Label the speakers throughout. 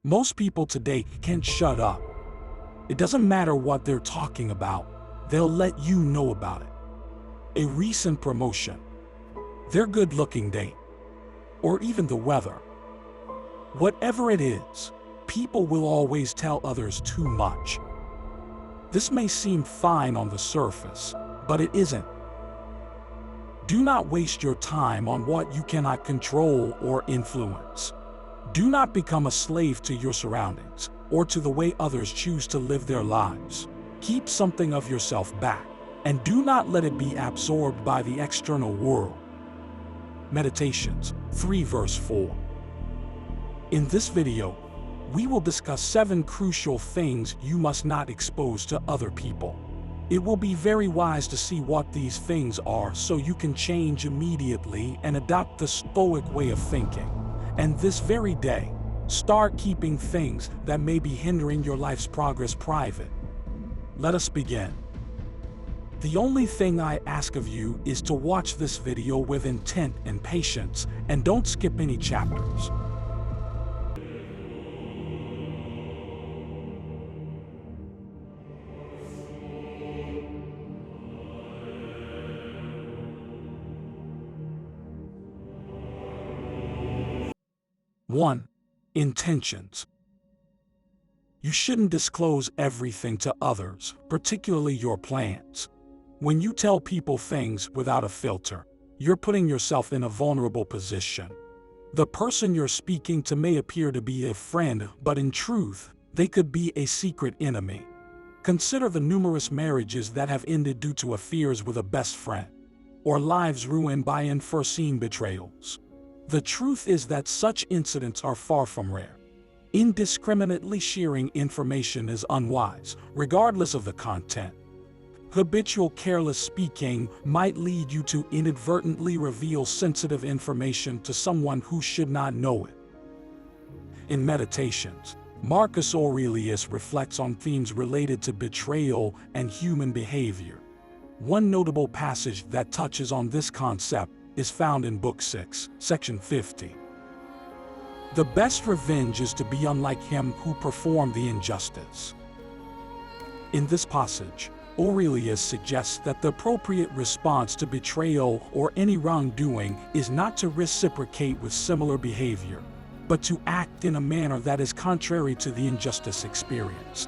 Speaker 1: Most people today can't shut up. It doesn't matter what they're talking about, they'll let you know about it. A recent promotion, their good-looking date, or even the weather. Whatever it is, people will always tell others too much. This may seem fine on the surface, but it isn't. Do not waste your time on what you cannot control or influence. Do not become a slave to your surroundings or to the way others choose to live their lives. Keep something of yourself back, and do not let it be absorbed by the external world. Meditations 3 verse 4. In this video, we will discuss 7 crucial things you must not expose to other people. It will be very wise to see what these things are so you can change immediately and adopt the Stoic way of thinking. And this very day, start keeping things that may be hindering your life's progress private. Let us begin. The only thing I ask of you is to watch this video with intent and patience, and don't skip any chapters. One, intentions. You shouldn't disclose everything to others, particularly your plans. When you tell people things without a filter, you're putting yourself in a vulnerable position. The person you're speaking to may appear to be a friend, but in truth, they could be a secret enemy. Consider the numerous marriages that have ended due to affairs with a best friend, or lives ruined by unforeseen betrayals. The truth is that such incidents are far from rare. Indiscriminately sharing information is unwise, regardless of the content. Habitual careless speaking might lead you to inadvertently reveal sensitive information to someone who should not know it. In Meditations, Marcus Aurelius reflects on themes related to betrayal and human behavior. One notable passage that touches on this concept is found in Book 6, Section 50. The best revenge is to be unlike him who performed the injustice. In this passage, Aurelius suggests that the appropriate response to betrayal or any wrongdoing is not to reciprocate with similar behavior, but to act in a manner that is contrary to the injustice experienced.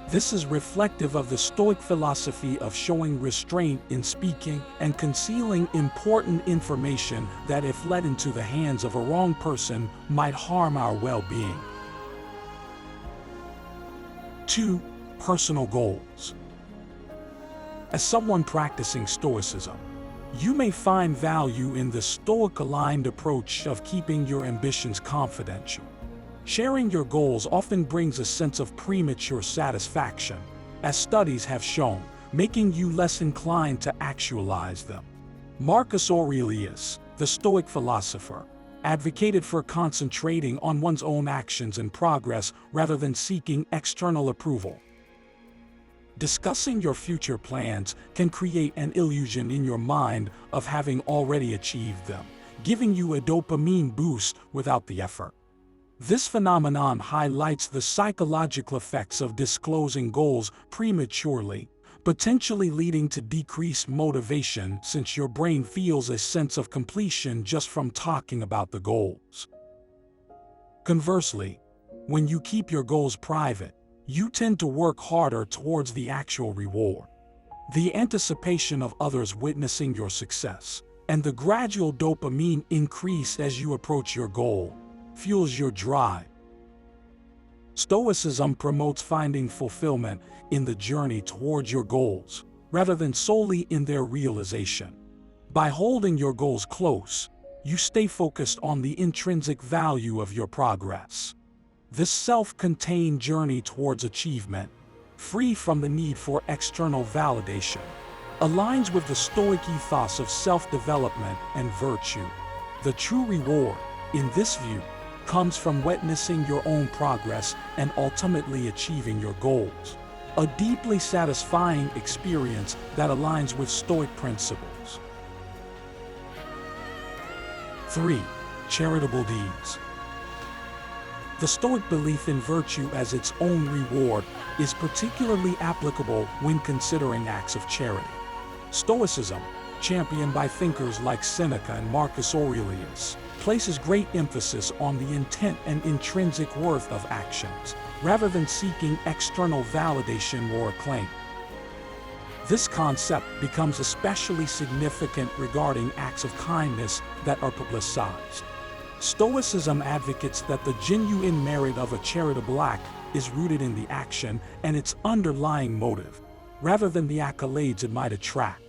Speaker 1: This is reflective of the Stoic philosophy of showing restraint in speaking and concealing important information that, if let into the hands of a wrong person, might harm our well-being. 2. Personal goals. As someone practicing Stoicism, you may find value in the Stoic-aligned approach of keeping your ambitions confidential. Sharing your goals often brings a sense of premature satisfaction, as studies have shown, making you less inclined to actualize them. Marcus Aurelius, the Stoic philosopher, advocated for concentrating on one's own actions and progress rather than seeking external approval. Discussing your future plans can create an illusion in your mind of having already achieved them, giving you a dopamine boost without the effort. This phenomenon highlights the psychological effects of disclosing goals prematurely, potentially leading to decreased motivation since your brain feels a sense of completion just from talking about the goals. Conversely, when you keep your goals private, you tend to work harder towards the actual reward. The anticipation of others witnessing your success, and the gradual dopamine increase as you approach your goal, fuels your drive. Stoicism promotes finding fulfillment in the journey towards your goals, rather than solely in their realization. By holding your goals close, you stay focused on the intrinsic value of your progress. This self-contained journey towards achievement, free from the need for external validation, aligns with the Stoic ethos of self-development and virtue. The true reward, in this view, comes from witnessing your own progress and ultimately achieving your goals. A deeply satisfying experience that aligns with Stoic principles. 3. Charitable deeds. The Stoic belief in virtue as its own reward is particularly applicable when considering acts of charity. Stoicism, championed by thinkers like Seneca and Marcus Aurelius, places great emphasis on the intent and intrinsic worth of actions, rather than seeking external validation or acclaim. This concept becomes especially significant regarding acts of kindness that are publicized. Stoicism advocates that the genuine merit of a charitable act is rooted in the action and its underlying motive, rather than the accolades it might attract.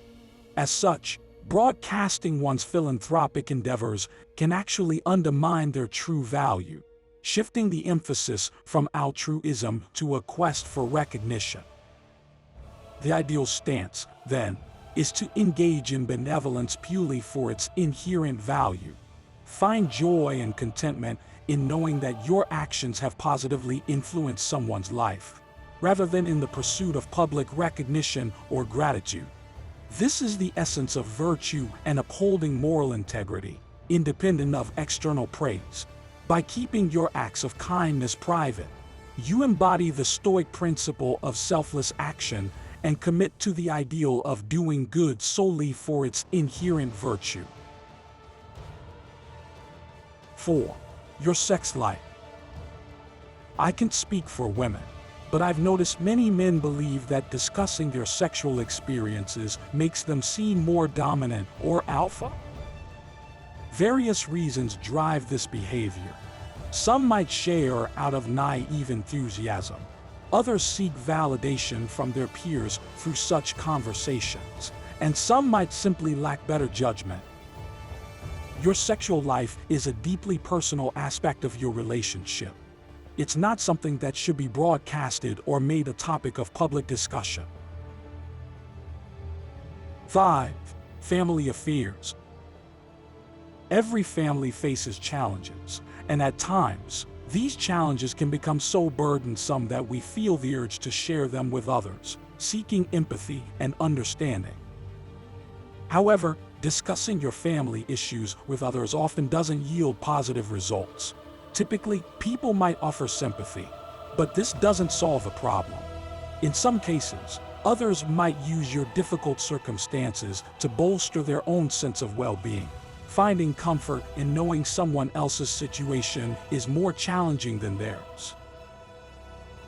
Speaker 1: As such, broadcasting one's philanthropic endeavors can actually undermine their true value, shifting the emphasis from altruism to a quest for recognition. The ideal stance, then, is to engage in benevolence purely for its inherent value. Find joy and contentment in knowing that your actions have positively influenced someone's life, rather than in the pursuit of public recognition or gratitude. This is the essence of virtue and upholding moral integrity, independent of external praise. By keeping your acts of kindness private, you embody the Stoic principle of selfless action and commit to the ideal of doing good solely for its inherent virtue. 4. Your sex life. I can speak for women, but I've noticed many men believe that discussing their sexual experiences makes them seem more dominant or alpha. Various reasons drive this behavior. Some might share out of naive enthusiasm. Others seek validation from their peers through such conversations, and some might simply lack better judgment. Your sexual life is a deeply personal aspect of your relationship. It's not something that should be broadcasted or made a topic of public discussion. 5. Family affairs. Every family faces challenges, and at times, these challenges can become so burdensome that we feel the urge to share them with others, seeking empathy and understanding. However, discussing your family issues with others often doesn't yield positive results. Typically, people might offer sympathy, but this doesn't solve a problem. In some cases, others might use your difficult circumstances to bolster their own sense of well-being. Finding comfort in knowing someone else's situation is more challenging than theirs.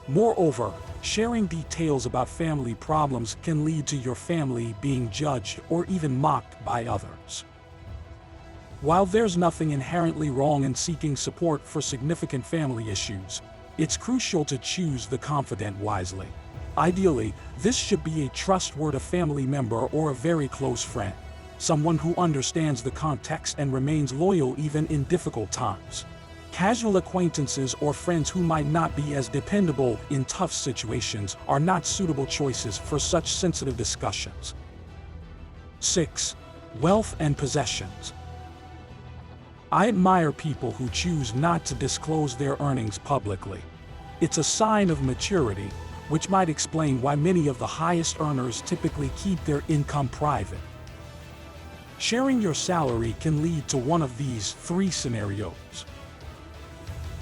Speaker 1: Moreover, sharing details about family problems can lead to your family being judged or even mocked by others. While there's nothing inherently wrong in seeking support for significant family issues, it's crucial to choose the confidant wisely. Ideally, this should be a trustworthy family member or a very close friend, someone who understands the context and remains loyal even in difficult times. Casual acquaintances or friends who might not be as dependable in tough situations are not suitable choices for such sensitive discussions. 6. Wealth and possessions. I admire people who choose not to disclose their earnings publicly. It's a sign of maturity, which might explain why many of the highest earners typically keep their income private. Sharing your salary can lead to one of these 3 scenarios.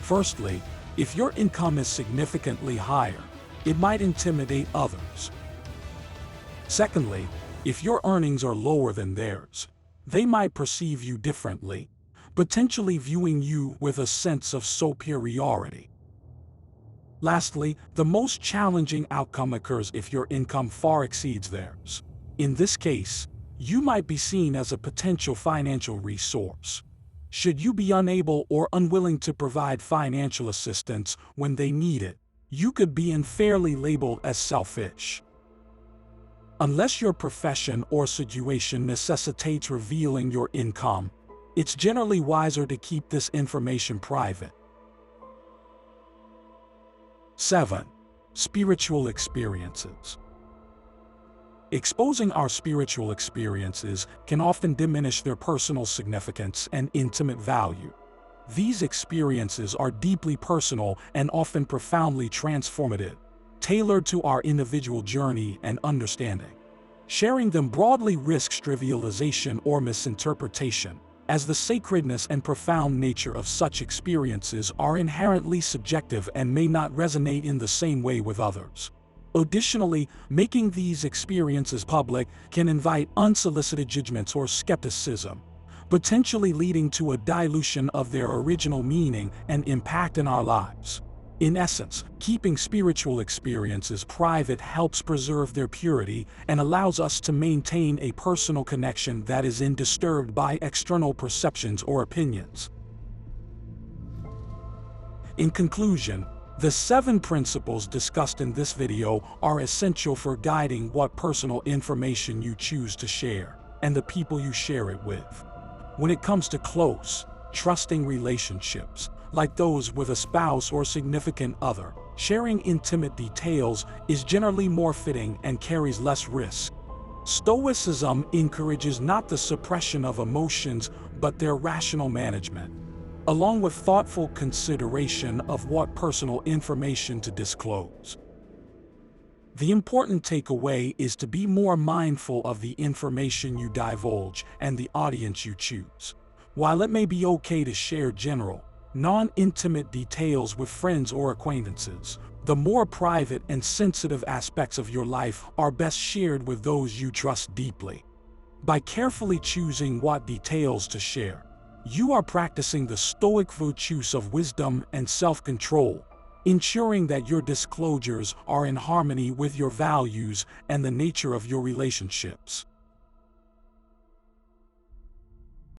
Speaker 1: Firstly, if your income is significantly higher, it might intimidate others. Secondly, if your earnings are lower than theirs, they might perceive you differently, potentially viewing you with a sense of superiority. Lastly, the most challenging outcome occurs if your income far exceeds theirs. In this case, you might be seen as a potential financial resource. Should you be unable or unwilling to provide financial assistance when they need it, you could be unfairly labeled as selfish. Unless your profession or situation necessitates revealing your income, it's generally wiser to keep this information private. 7. Spiritual experiences. Exposing our spiritual experiences can often diminish their personal significance and intimate value. These experiences are deeply personal and often profoundly transformative, tailored to our individual journey and understanding. Sharing them broadly risks trivialization or misinterpretation, as the sacredness and profound nature of such experiences are inherently subjective and may not resonate in the same way with others. Additionally, making these experiences public can invite unsolicited judgments or skepticism, potentially leading to a dilution of their original meaning and impact in our lives. In essence, keeping spiritual experiences private helps preserve their purity and allows us to maintain a personal connection that is undisturbed by external perceptions or opinions. In conclusion, the 7 principles discussed in this video are essential for guiding what personal information you choose to share and the people you share it with. When it comes to close, trusting relationships, like those with a spouse or significant other, sharing intimate details is generally more fitting and carries less risk. Stoicism encourages not the suppression of emotions, but their rational management, along with thoughtful consideration of what personal information to disclose. The important takeaway is to be more mindful of the information you divulge and the audience you choose. While it may be okay to share general, non-intimate details with friends or acquaintances, the more private and sensitive aspects of your life are best shared with those you trust deeply. By carefully choosing what details to share, you are practicing the Stoic virtues of wisdom and self-control, ensuring that your disclosures are in harmony with your values and the nature of your relationships.